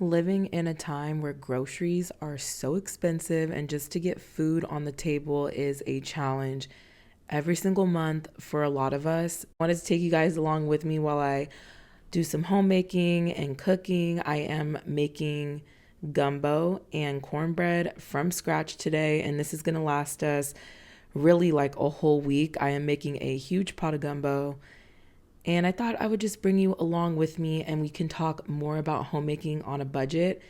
living in a time where groceries are so expensive and just to get food on the table is a challenge every single month for a lot of us. I wanted to take you guys along with me while I do some homemaking and cooking. I am making gumbo and cornbread from scratch today, and this is going to last us really like a whole week. I am making a huge pot of gumbo, and I thought I would just bring you along with me and we can talk more about homemaking on a budget.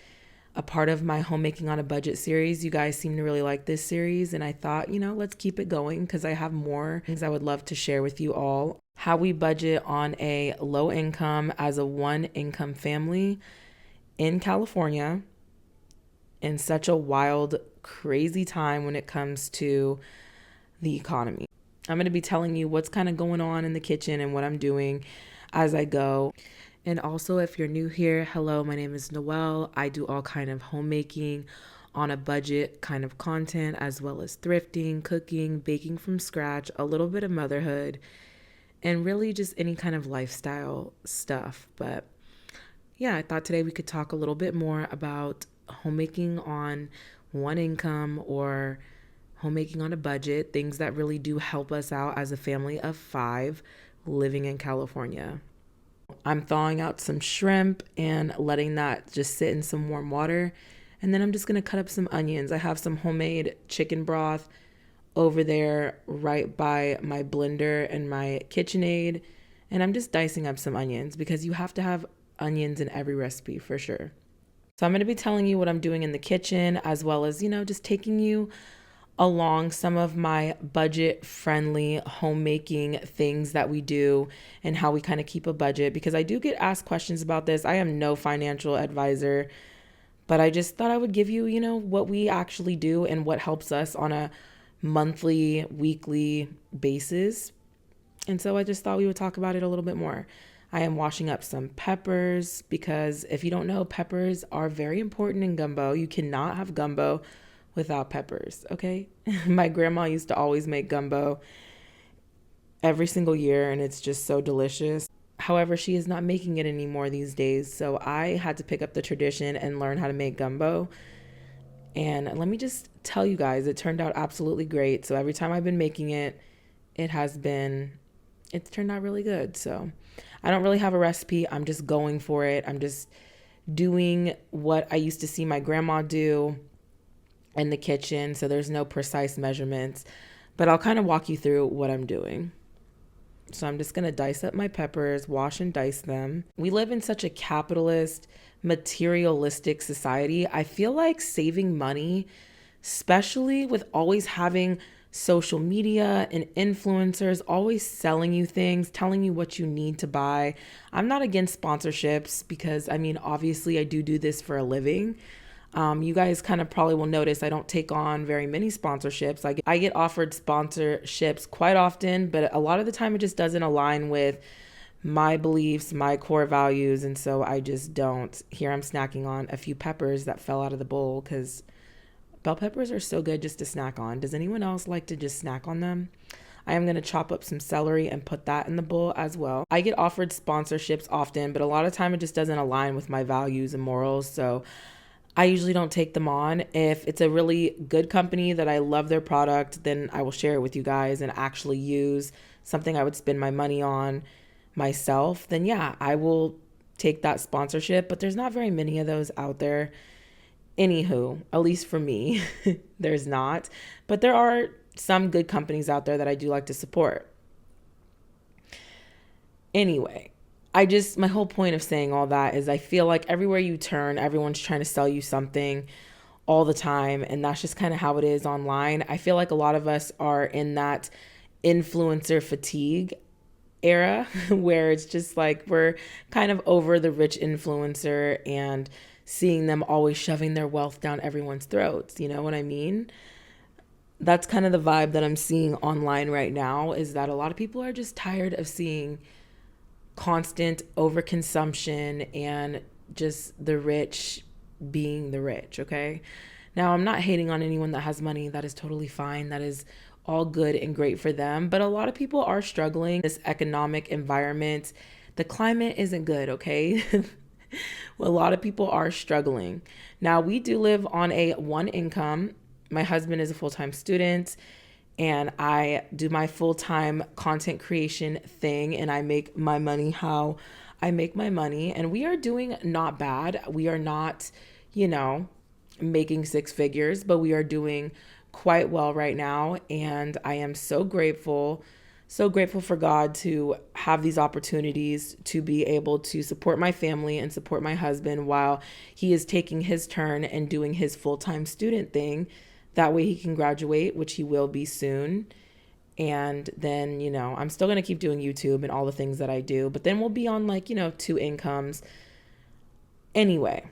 A part of my homemaking on a budget series. You guys seem to really like this series, and I thought, let's keep it going because I have more things I would love to share with you all. How we budget on a low income as a one income family in California in such a wild, crazy time when it comes to the economy. I'm going to be telling you what's kind of going on in the kitchen and what I'm doing as I go. And also, if you're new here, hello, my name is Noelle. I do all kind of homemaking on a budget kind of content, as well as thrifting, cooking, baking from scratch, a little bit of motherhood, and really just any kind of lifestyle stuff. But yeah, I thought today we could talk a little bit more about homemaking on one income or homemaking on a budget, things that really do help us out as a family of 5 living in California. I'm thawing out some shrimp and letting that just sit in some warm water. And then I'm just going to cut up some onions. I have some homemade chicken broth over there right by my blender and my KitchenAid. And I'm just dicing up some onions because you have to have onions in every recipe for sure. So I'm going to be telling you what I'm doing in the kitchen, as well as, just taking you along some of my budget-friendly homemaking things that we do and how we kind of keep a budget, because I do get asked questions about this. I am no financial advisor, but I just thought I would give you, what we actually do and what helps us on a monthly, weekly basis. And so I just thought we would talk about it a little bit more. I am washing up some peppers because if you don't know, peppers are very important in gumbo. You cannot have gumbo without peppers, okay? My grandma used to always make gumbo every single year, and it's just so delicious. However, she is not making it anymore these days, so I had to pick up the tradition and learn how to make gumbo. And let me just tell you guys, it turned out absolutely great. So every time I've been making it, it's turned out really good. So I don't really have a recipe. I'm just going for it. I'm just doing what I used to see my grandma do in the kitchen, so there's no precise measurements, but I'll kind of walk you through what I'm doing. So I'm just going to dice up my peppers, wash and dice them. We live in such a capitalist, materialistic society. I feel like saving money, especially with always having social media and influencers always selling you things, telling you what you need to buy. I'm not against sponsorships because, obviously I do this for a living. You guys kind of probably will notice I don't take on very many sponsorships. I get offered sponsorships quite often, but a lot of the time it just doesn't align with my beliefs, my core values, and so I just don't. Here I'm snacking on a few peppers that fell out of the bowl because bell peppers are so good just to snack on. Does anyone else like to just snack on them? I am going to chop up some celery and put that in the bowl as well. I get offered sponsorships often, but a lot of time it just doesn't align with my values and morals, so I usually don't take them on. If it's a really good company that I love their product, then I will share it with you guys and actually use something I would spend my money on myself. Then yeah, I will take that sponsorship, but there's not very many of those out there. Anywho, at least for me, there's not. But there are some good companies out there that I do like to support. Anyway, my whole point of saying all that is I feel like everywhere you turn, everyone's trying to sell you something all the time. And that's just kind of how it is online. I feel like a lot of us are in that influencer fatigue era where it's just like we're kind of over the rich influencer and seeing them always shoving their wealth down everyone's throats. You know what I mean? That's kind of the vibe that I'm seeing online right now, is that a lot of people are just tired of seeing constant overconsumption and just the rich being the rich, okay? Now, I'm not hating on anyone that has money. That is totally fine. That is all good and great for them. But a lot of people are struggling in this economic environment. The climate isn't good, okay? Well, a lot of people are struggling. Now, we do live on a one income. My husband is a full-time student and I do my full-time content creation thing and I make my money how I make my money. And we are doing not bad. We are not, you know, making six figures, but we are doing quite well right now. And I am so grateful for God to have these opportunities to be able to support my family and support my husband while he is taking his turn and doing his full-time student thing. That way he can graduate, which he will be soon. And then, I'm still going to keep doing YouTube and all the things that I do, but then we'll be on like, two incomes. Anyway,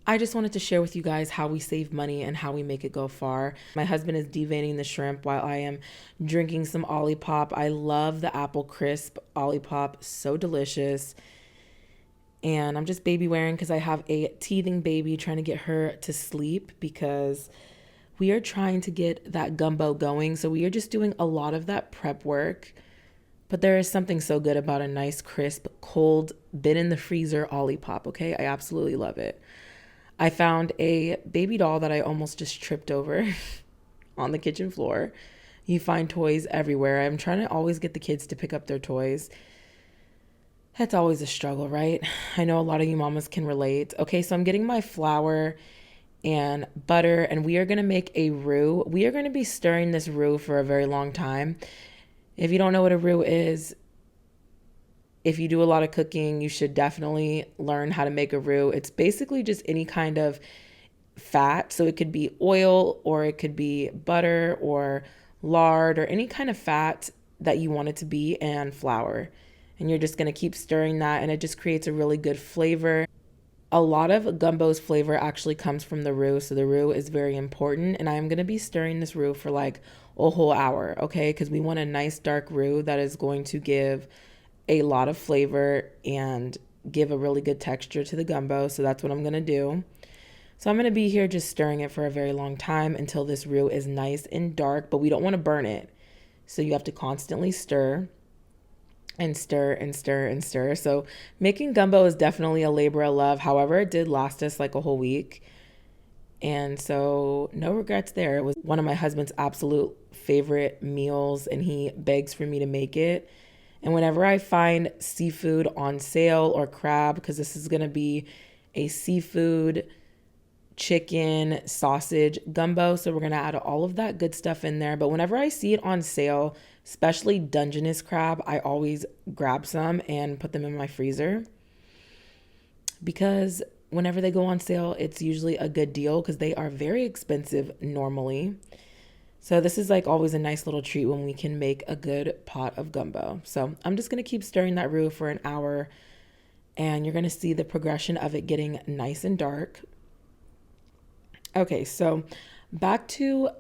I just wanted to share with you guys how we save money and how we make it go far. My husband is deveining the shrimp while I am drinking some Olipop. I love the apple crisp Olipop, so delicious. And I'm just baby wearing because I have a teething baby, trying to get her to sleep because we are trying to get that gumbo going. So we are just doing a lot of that prep work. But there is something so good about a nice, crisp, cold, been in the freezer Olipop, okay? I absolutely love it. I found a baby doll that I almost just tripped over on the kitchen floor. You find toys everywhere. I'm trying to always get the kids to pick up their toys. That's always a struggle, right? I know a lot of you mamas can relate. Okay, so I'm getting my flour and butter, and we are going to make a roux. We are going to be stirring this roux for a very long time. If you don't know what a roux is, if you do a lot of cooking, you should definitely learn how to make a roux. It's basically just any kind of fat. So it could be oil or it could be butter or lard or any kind of fat that you want it to be, and flour. And you're just going to keep stirring that, and it just creates a really good flavor. A lot of gumbo's flavor actually comes from the roux, so the roux is very important. And I am going to be stirring this roux for like a whole hour, okay? Because we want a nice dark roux that is going to give a lot of flavor and give a really good texture to the gumbo. So that's what I'm going to do. So I'm going to be here just stirring it for a very long time until this roux is nice and dark, but we don't want to burn it. So you have to constantly stir and stir and stir and stir. So making gumbo is definitely a labor of love. However, it did last us like a whole week. And so no regrets there. It was one of my husband's absolute favorite meals, and he begs for me to make it. And whenever I find seafood on sale or crab, because this is going to be a seafood, chicken, sausage gumbo, so we're going to add all of that good stuff in there. But whenever I see it on sale, especially Dungeness crab, I always grab some and put them in my freezer. Because whenever they go on sale, it's usually a good deal because they are very expensive normally. So this is like always a nice little treat when we can make a good pot of gumbo. So I'm just going to keep stirring that roux for an hour, and you're going to see the progression of it getting nice and dark. Okay, so back to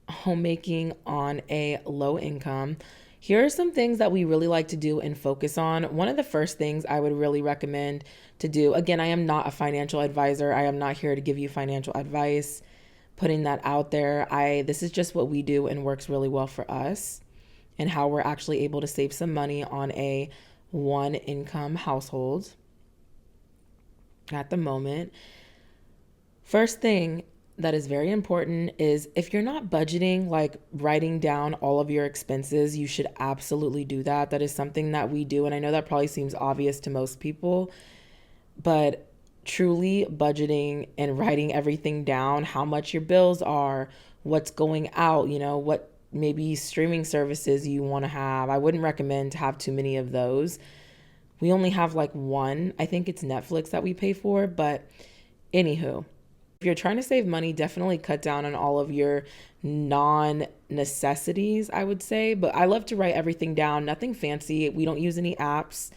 homemaking on a low income. Here are some things that we really like to do and focus on. One of the first things I would really recommend to do, again, I am not a financial advisor. I am not here to give you financial advice. Putting that out there. This is just what we do and works really well for us, and how we're actually able to save some money on a one income household at the moment. First thing that is very important is if you're not budgeting, like writing down all of your expenses, you should absolutely do that. That is something that we do. And I know that probably seems obvious to most people, but truly budgeting and writing everything down, how much your bills are, what's going out, what maybe streaming services you want to have. I wouldn't recommend to have too many of those. We only have like one. I think it's Netflix that we pay for, but anywho, if you're trying to save money, definitely cut down on all of your non-necessities, I would say. But I love to write everything down, nothing fancy. We don't use any apps.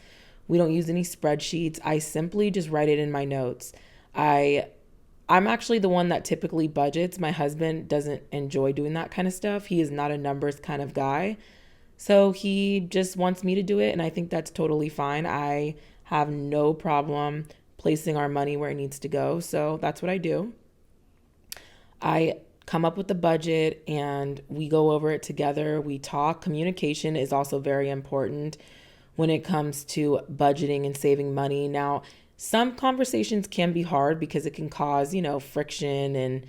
We don't use any spreadsheets. I simply just write it in my notes. I'm actually the one that typically budgets. My husband doesn't enjoy doing that kind of stuff. He is not a numbers kind of guy. So he just wants me to do it, and I think that's totally fine. I have no problem placing our money where it needs to go. So that's what I do. I come up with the budget and we go over it together. We talk. Communication is also very important. when it comes to budgeting and saving money. Now, some conversations can be hard because it can cause, friction and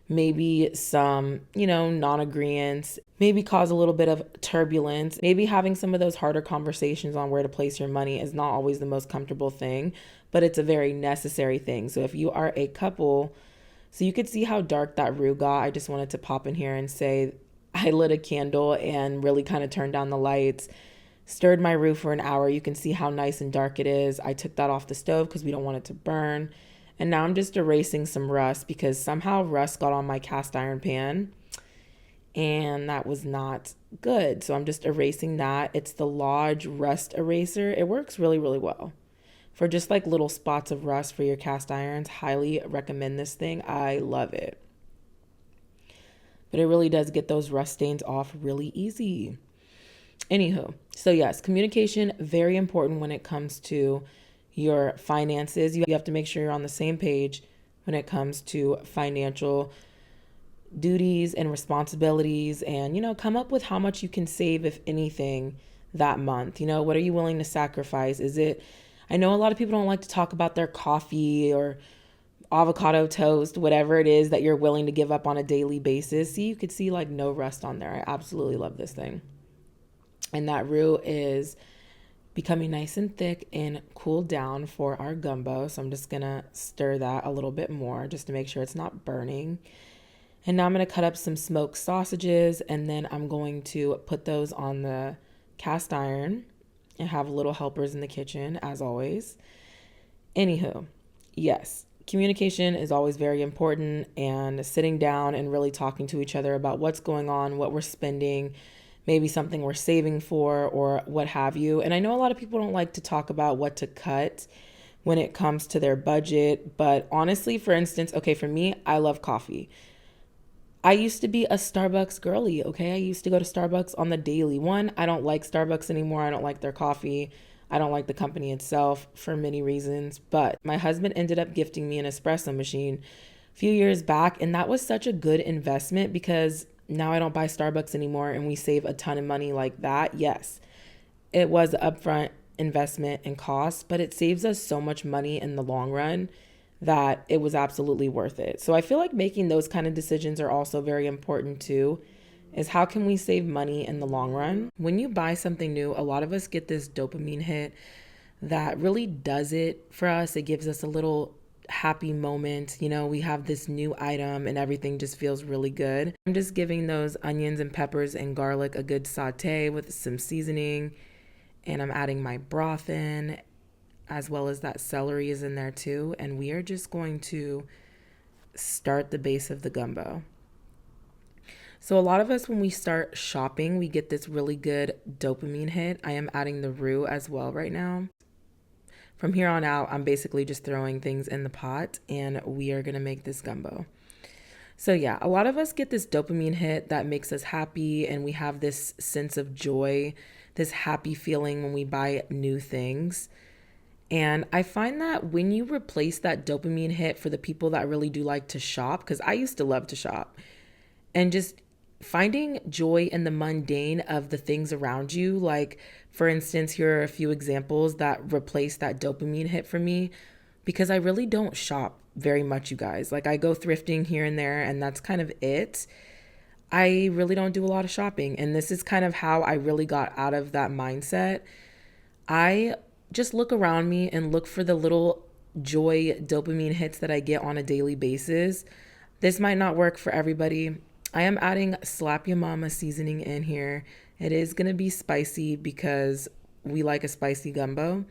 maybe some, non-agreements, maybe cause a little bit of turbulence. Maybe having some of those harder conversations on where to place your money is not always the most comfortable thing, but it's a very necessary thing. So if you are a couple, so you could see how dark that roux got. I just wanted to pop in here and say I lit a candle and really kind of turned down the lights, stirred my roux for an hour. You can see how nice and dark it is. I took that off the stove because we don't want it to burn. And now I'm just erasing some rust because somehow rust got on my cast iron pan and that was not good. So I'm just erasing that. It's the Lodge Rust Eraser. It works really, really well. For just like little spots of rust for your cast irons, highly recommend this thing. I love it. But it really does get those rust stains off really easy. Anywho, so yes, communication, very important when it comes to your finances. You have to make sure you're on the same page when it comes to financial duties and responsibilities, and, come up with how much you can save, if anything, that month. What are you willing to sacrifice? I know a lot of people don't like to talk about their coffee or avocado toast, whatever it is that you're willing to give up on a daily basis. See, you could see like no rust on there. I absolutely love this thing. And that roux is becoming nice and thick and cooled down for our gumbo. So I'm just going to stir that a little bit more just to make sure it's not burning. And now I'm going to cut up some smoked sausages, and then I'm going to put those on the cast iron and have little helpers in the kitchen, as always. Anywho, yes, communication is always very important, and sitting down and really talking to each other about what's going on, what we're spending, maybe something we're saving for, or what have you. And I know a lot of people don't like to talk about what to cut when it comes to their budget, but honestly, for instance, okay, for me, I love coffee. I used to be a Starbucks girly, okay? I used to go to Starbucks on the daily. One, I don't like Starbucks anymore. I don't like their coffee. I don't like the company itself for many reasons. But my husband ended up gifting me an espresso machine a few years back, and that was such a good investment because now I don't buy Starbucks anymore and we save a ton of money like that. Yes, it was an upfront investment and cost, but it saves us so much money in the long run that it was absolutely worth it. So I feel like making those kind of decisions are also very important too, is how can we save money in the long run? When you buy something new, a lot of us get this dopamine hit that really does it for us. It gives us a little happy moment. We have this new item and everything just feels really good. I'm just giving those onions and peppers and garlic a good saute with some seasoning, and I'm adding my broth in, as well as that celery is in there too. And we are just going to start the base of the gumbo. So a lot of us, when we start shopping, we get this really good dopamine hit. I am adding the roux as well right now. From here on out, I'm basically just throwing things in the pot and we are going to make this gumbo. So yeah, a lot of us get this dopamine hit that makes us happy, and we have this sense of joy, this happy feeling when we buy new things. And I find that when you replace that dopamine hit for the people that really do like to shop, because I used to love to shop, and just finding joy in the mundane of the things around you. Like, for instance, here are a few examples that replace that dopamine hit for me, because I really don't shop very much, you guys. Like, I go thrifting here and there, and that's kind of it. I really don't do a lot of shopping. And this is kind of how I really got out of that mindset. I just look around me and look for the little joy dopamine hits that I get on a daily basis. This might not work for everybody. I am adding Slap Your Mama seasoning in here. It is going to be spicy because we like a spicy gumbo,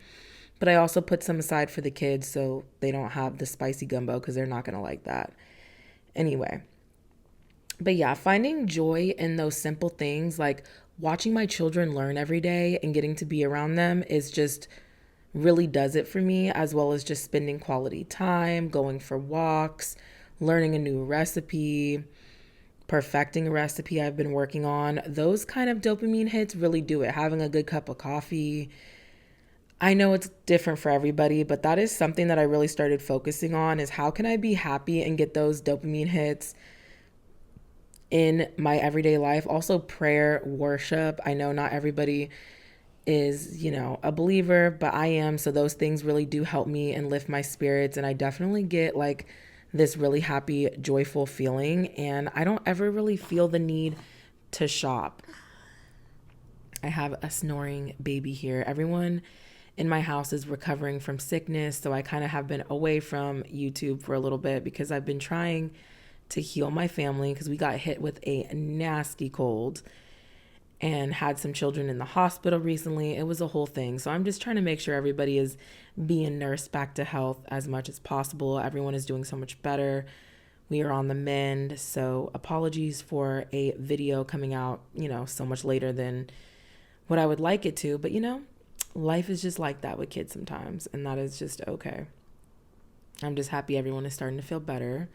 but I also put some aside for the kids so they don't have the spicy gumbo because they're not going to like that. Anyway, but yeah, finding joy in those simple things, like watching my children learn every day and getting to be around them, is just really does it for me, as well as just spending quality time, going for walks, learning a new recipe, perfecting a recipe I've been working on. Those kind of dopamine hits really do it. Having a good cup of coffee. I know it's different for everybody, but that is something that I really started focusing on, is how can I be happy and get those dopamine hits in my everyday life. Also prayer, worship. I know not everybody is, a believer, but I am. So those things really do help me and lift my spirits. And I definitely get like this really happy, joyful feeling. And I don't ever really feel the need to shop. I have a snoring baby here. Everyone in my house is recovering from sickness. So I kind of have been away from YouTube for a little bit because I've been trying to heal my family because we got hit with a nasty cold and had some children in the hospital recently. It was a whole thing. So I'm just trying to make sure everybody is being nursed back to health as much as possible. Everyone is doing so much better. We are on the mend. So apologies for a video coming out, so much later than what I would like it to. But, life is just like that with kids sometimes. And that is just okay. I'm just happy everyone is starting to feel better.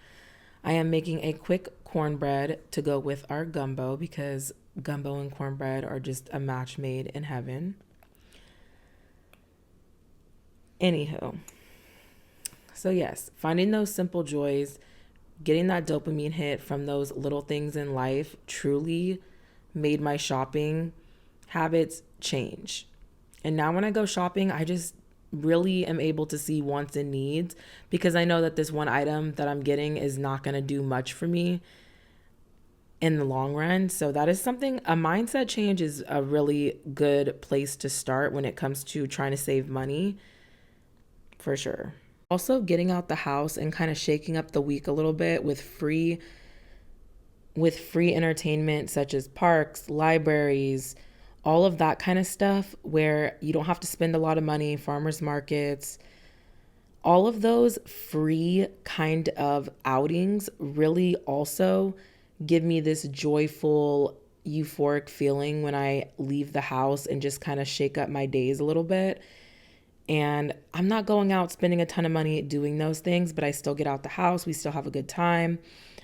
I am making a quick cornbread to go with our gumbo because gumbo and cornbread are just a match made in heaven. Anywho, so yes, finding those simple joys, getting that dopamine hit from those little things in life truly made my shopping habits change. And now when I go shopping, I just really am able to see wants and needs because I know that this one item that I'm getting is not going to do much for me in the long run. So that is something, a mindset change is a really good place to start when it comes to trying to save money, for sure. Also getting out the house and kind of shaking up the week a little bit with free entertainment such as parks, libraries, all of that kind of stuff where you don't have to spend a lot of money, farmers markets. All of those free kind of outings really also give me this joyful, euphoric feeling when I leave the house and just kind of shake up my days a little bit. And I'm not going out spending a ton of money doing those things, but I still get out the house. We still have a good time,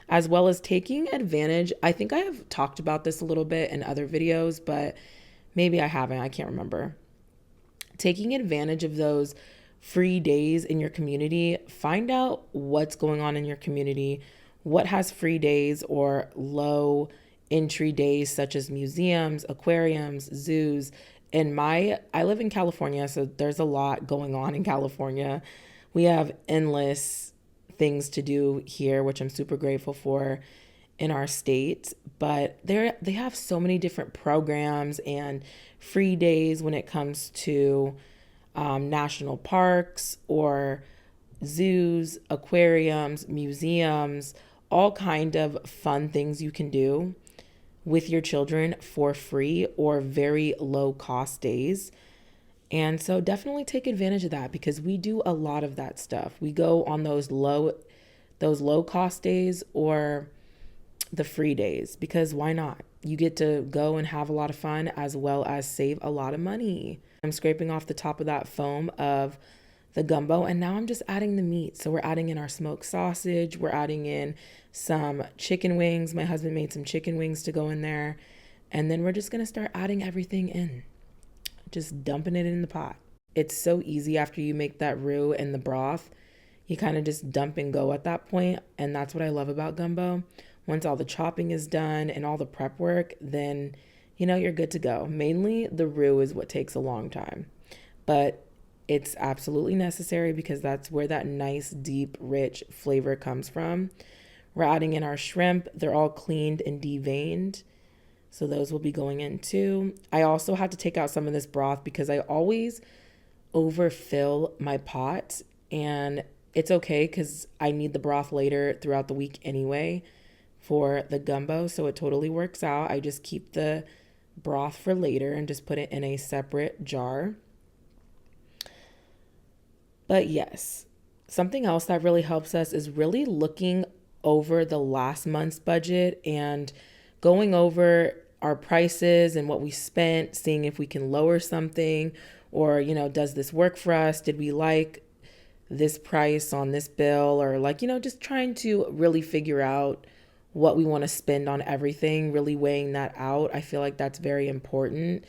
as well as taking advantage. I think I have talked about this a little bit in other videos, but maybe I haven't. I can't remember. Taking advantage of those free days in your community. Find out what's going on in your community, what has free days or low entry days, such as museums, aquariums, zoos. I live in California, so there's a lot going on in California. We have endless things to do here, which I'm super grateful for in our state, but they have so many different programs and free days when it comes to national parks or zoos, aquariums, museums, all kind of fun things you can do with your children for free or very low cost days. And so definitely take advantage of that because we do a lot of that stuff. We go on those low cost days or the free days because why not? You get to go and have a lot of fun as well as save a lot of money. I'm scraping off the top of that foam of the gumbo and now I'm just adding the meat. So we're adding in our smoked sausage. We're adding in some chicken wings. My husband made some chicken wings to go in there. And then we're just going to start adding everything in, just dumping it in the pot. It's so easy after you make that roux and the broth. You kind of just dump and go at that point. And that's what I love about gumbo. Once all the chopping is done and all the prep work, then, you're good to go. Mainly the roux is what takes a long time, but it's absolutely necessary because that's where that nice, deep, rich flavor comes from. We're adding in our shrimp. They're all cleaned and deveined. So those will be going in too. I also had to take out some of this broth because I always overfill my pot and it's okay because I need the broth later throughout the week anyway for the gumbo, so it totally works out. I just keep the broth for later and just put it in a separate jar. But yes, something else that really helps us is really looking over the last month's budget and going over our prices and what we spent, seeing if we can lower something or, does this work for us? Did we like this price on this bill? Or just trying to really figure out what we want to spend on everything, really weighing that out. I feel like that's very important,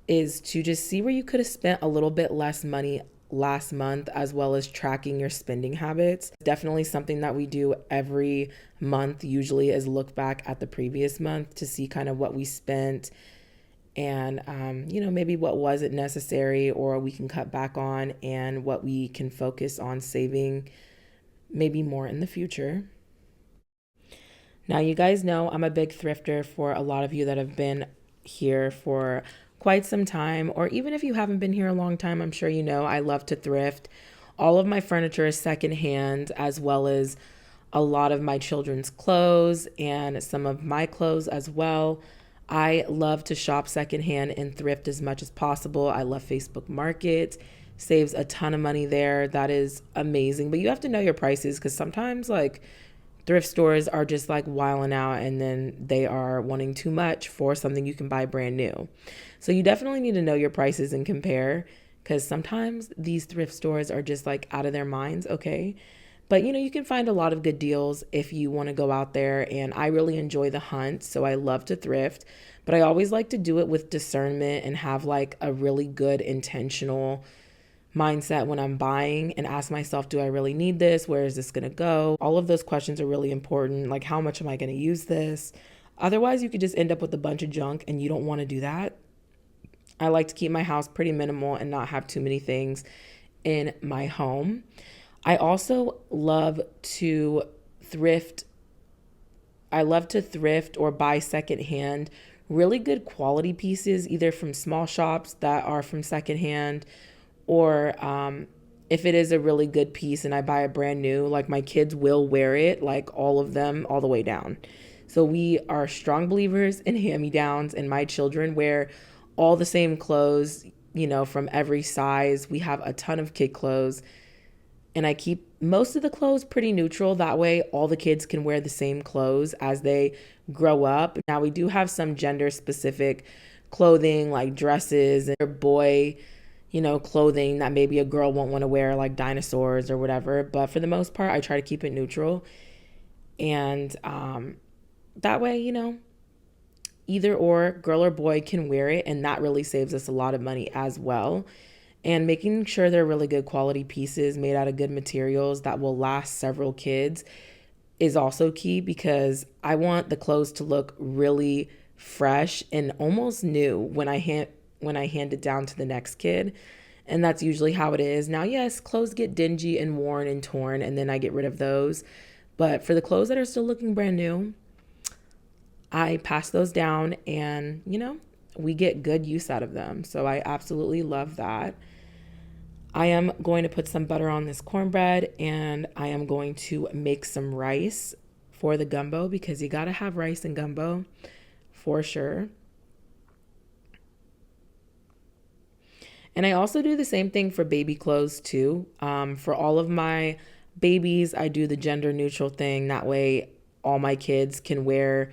is to just see where you could have spent a little bit less money last month, as well as tracking your spending habits. Definitely something that we do every month usually is look back at the previous month to see kind of what we spent and, maybe what wasn't necessary or we can cut back on, and what we can focus on saving maybe more in the future. Now, you guys know I'm a big thrifter. For a lot of you that have been here for quite some time, or even if you haven't been here a long time, I'm sure you know I love to thrift. All of my furniture is secondhand, as well as a lot of my children's clothes and some of my clothes as well. I love to shop secondhand and thrift as much as possible. I love Facebook Market, saves a ton of money there. That is amazing. But you have to know your prices, because sometimes, like, thrift stores are just like wilding out, and then they are wanting too much for something you can buy brand new. So you definitely need to know your prices and compare, because sometimes these thrift stores are just like out of their minds, okay? But you can find a lot of good deals if you want to go out there, and I really enjoy the hunt, so I love to thrift, but I always like to do it with discernment and have like a really good intentional mindset when I'm buying, and ask myself, do I really need this? Where is this going to go? All of those questions are really important. Like, how much am I going to use this? Otherwise, you could just end up with a bunch of junk, and you don't want to do that. I like to keep my house pretty minimal and not have too many things in my home. I also love to thrift. I love to thrift or buy secondhand really good quality pieces, either from small shops that are from secondhand, or if it is a really good piece and I buy it brand new, like, my kids will wear it, like all of them, all the way down. So we are strong believers in hand-me-downs, and my children wear all the same clothes, from every size. We have a ton of kid clothes, and I keep most of the clothes pretty neutral. That way, all the kids can wear the same clothes as they grow up. Now, we do have some gender specific clothing, like dresses and boy, clothing that maybe a girl won't want to wear, like dinosaurs or whatever. But for the most part, I try to keep it neutral. And that way, either or, girl or boy can wear it. And that really saves us a lot of money as well. And making sure they're really good quality pieces made out of good materials that will last several kids is also key, because I want the clothes to look really fresh and almost new when I hand it down to the next kid. And that's usually how it is. Now, yes, clothes get dingy and worn and torn, and then I get rid of those. But for the clothes that are still looking brand new, I pass those down, and, we get good use out of them. So I absolutely love that. I am going to put some butter on this cornbread, and I am going to make some rice for the gumbo, because you got to have rice and gumbo for sure. And I also do the same thing for baby clothes too. For all of my babies, I do the gender neutral thing. That way, all my kids can wear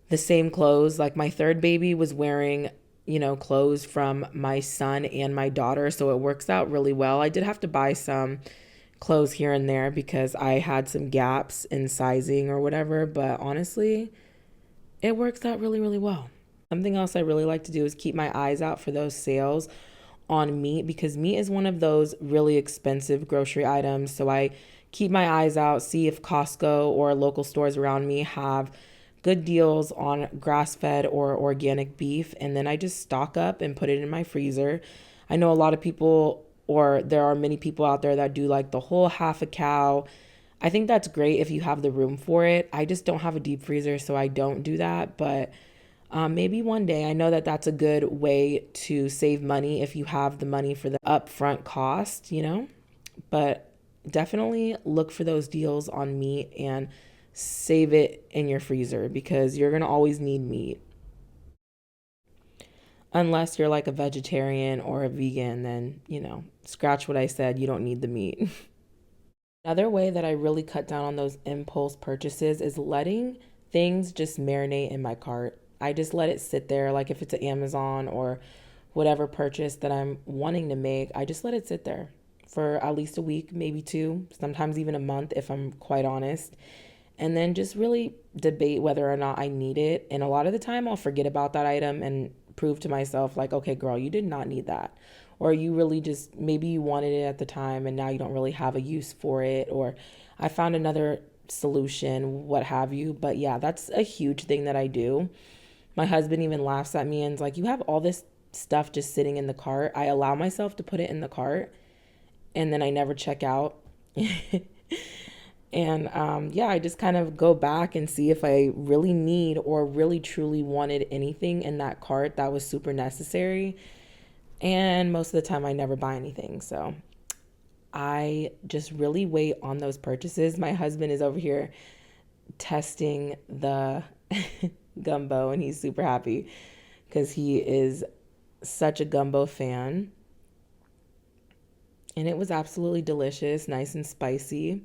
the same clothes. Like, my third baby was wearing, clothes from my son and my daughter. So it works out really well. I did have to buy some clothes here and there because I had some gaps in sizing or whatever. But honestly, it works out really, really well. Something else I really like to do is keep my eyes out for those sales on meat, because meat is one of those really expensive grocery items. So I keep my eyes out, see if Costco or local stores around me have good deals on grass-fed or organic beef, and then I just stock up and put it in my freezer. I know a lot of people, or there are many people out there that do like the whole half a cow. I think that's great if you have the room for it. I just don't have a deep freezer, so I don't do that. But maybe one day. I know that that's a good way to save money if you have the money for the upfront cost, But definitely look for those deals on meat and save it in your freezer, because you're going to always need meat. Unless you're like a vegetarian or a vegan, then, scratch what I said. You don't need the meat. Another way that I really cut down on those impulse purchases is letting things just marinate in my cart. I just let it sit there. Like, if it's an Amazon or whatever purchase that I'm wanting to make, I just let it sit there for at least a week, maybe two, sometimes even a month if I'm quite honest. And then just really debate whether or not I need it. And a lot of the time I'll forget about that item and prove to myself, like, okay, girl, you did not need that. Or you really just, maybe you wanted it at the time and now you don't really have a use for it. Or I found another solution, what have you. But yeah, that's a huge thing that I do. My husband even laughs at me and is like, you have all this stuff just sitting in the cart. I allow myself to put it in the cart and then I never check out. And yeah, I just kind of go back and see if I really need or really truly wanted anything in that cart that was super necessary. And most of the time, I never buy anything. So I just really wait on those purchases. My husband is over here testing the gumbo and he's super happy because he is such a gumbo fan. And it was absolutely delicious, nice and spicy.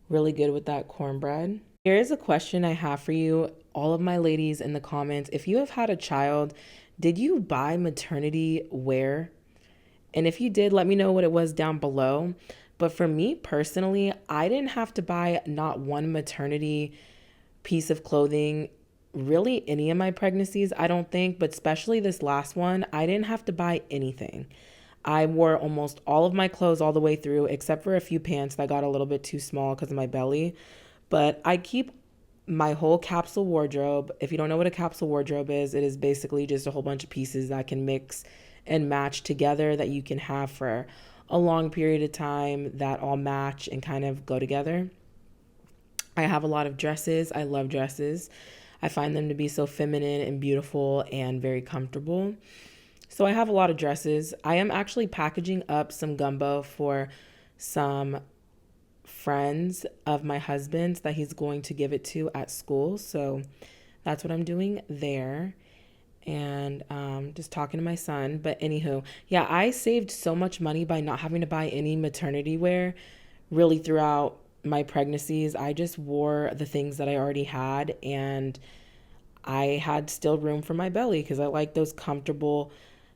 Really good with that cornbread. Here is a question I have for you, all of my ladies in the comments. If you have had a child, did you buy maternity wear? And if you did, let me know what it was down below. But for me personally, I didn't have to buy not one maternity piece of clothing really any of my pregnancies, I don't think, but especially this last one, I didn't have to buy anything. I wore almost all of my clothes all the way through, except for a few pants that got a little bit too small because of my belly. But I keep my whole capsule wardrobe. If you don't know what a capsule wardrobe is, it is basically just a whole bunch of pieces that can mix and match together that you can have for a long period of time that all match and kind of go together. I have a lot of dresses. I love dresses. I find them to be so feminine and beautiful and very comfortable. So I have a lot of dresses. I am actually packaging up some gumbo for some friends of my husband's that he's going to give it to at school. So that's what I'm doing there. And just talking to my son. But anywho, yeah, I saved so much money by not having to buy any maternity wear really throughout my pregnancies. I just wore the things that I already had, and I had still room for my belly because I like those comfortable,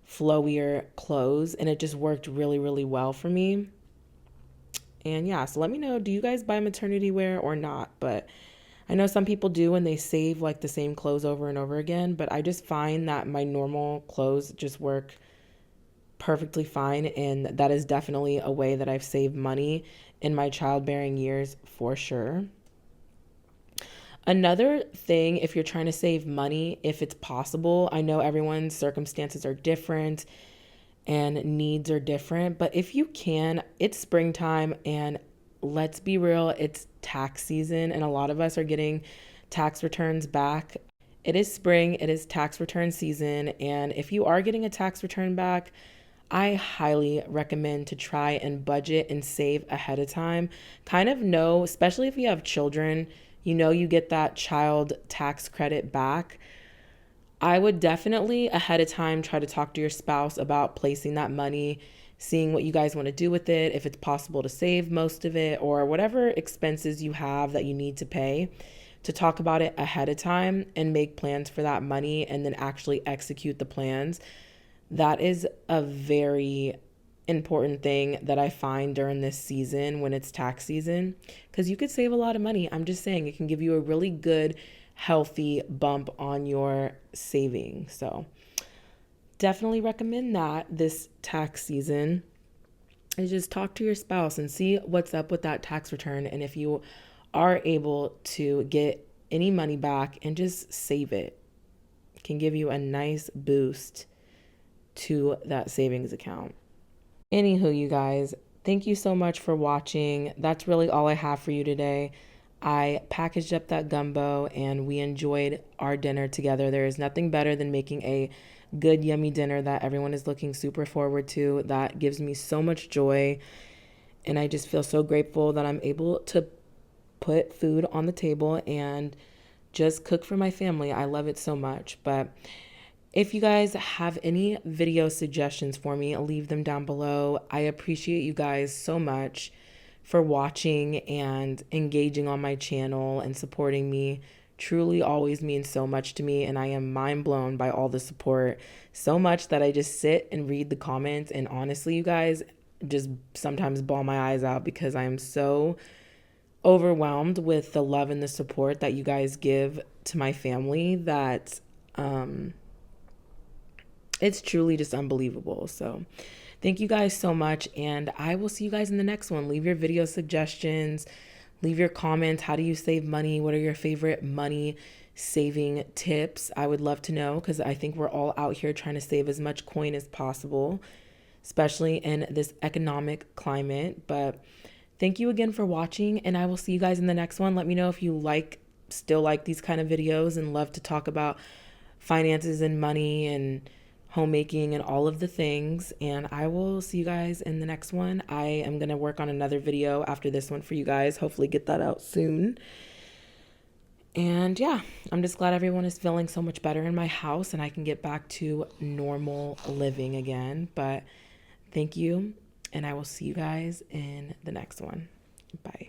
flowier clothes, and it just worked really, really well for me. And yeah, so let me know, do you guys buy maternity wear or not? But I know some people do and they save like the same clothes over and over again, but I just find that my normal clothes just work perfectly fine, and that is definitely a way that I've saved money in my childbearing years for sure. Another thing, if you're trying to save money, if it's possible, I know everyone's circumstances are different and needs are different, but if you can, it's springtime and let's be real, it's tax season and a lot of us are getting tax returns back. It is spring, it is tax return season, and if you are getting a tax return back, I highly recommend to try and budget and save ahead of time. Kind of know, especially if you have children, you know you get that child tax credit back. I would definitely ahead of time try to talk to your spouse about placing that money, seeing what you guys want to do with it, if it's possible to save most of it or whatever expenses you have that you need to pay, to talk about it ahead of time and make plans for that money and then actually execute the plans. That is a very important thing that I find during this season when it's tax season, because you could save a lot of money. I'm just saying it can give you a really good, healthy bump on your saving. So definitely recommend that this tax season. Is just talk to your spouse and see what's up with that tax return. And if you are able to get any money back and just save it, it can give you a nice boost to that savings account. Anywho, you guys, thank you so much for watching. That's really all I have for you today. I packaged up that gumbo and we enjoyed our dinner together. There is nothing better than making a good, yummy dinner that everyone is looking super forward to. That gives me so much joy. And I just feel so grateful that I'm able to put food on the table and just cook for my family. I love it so much. But if you guys have any video suggestions for me, leave them down below. I appreciate you guys so much for watching and engaging on my channel and supporting me. Truly always means so much to me, and I am mind blown by all the support. So much that I just sit and read the comments, and honestly, you guys, just sometimes bawl my eyes out because I am so overwhelmed with the love and the support that you guys give to my family that it's truly just unbelievable. So thank you guys so much, and I will see you guys in the next one. Leave your video suggestions, leave your comments. How do you save money? What are your favorite money saving tips, I would love to know, because I think we're all out here trying to save as much coin as possible, especially in this economic climate. But thank you again for watching, and I will see you guys in the next one. Let me know if you still like these kind of videos and love to talk about finances and money and homemaking and all of the things. And I will see you guys in the next one. I am going to work on another video after this one for you guys. Hopefully get that out soon. And yeah, I'm just glad everyone is feeling so much better in my house and I can get back to normal living again. But thank you, and I will see you guys in the next one. Bye.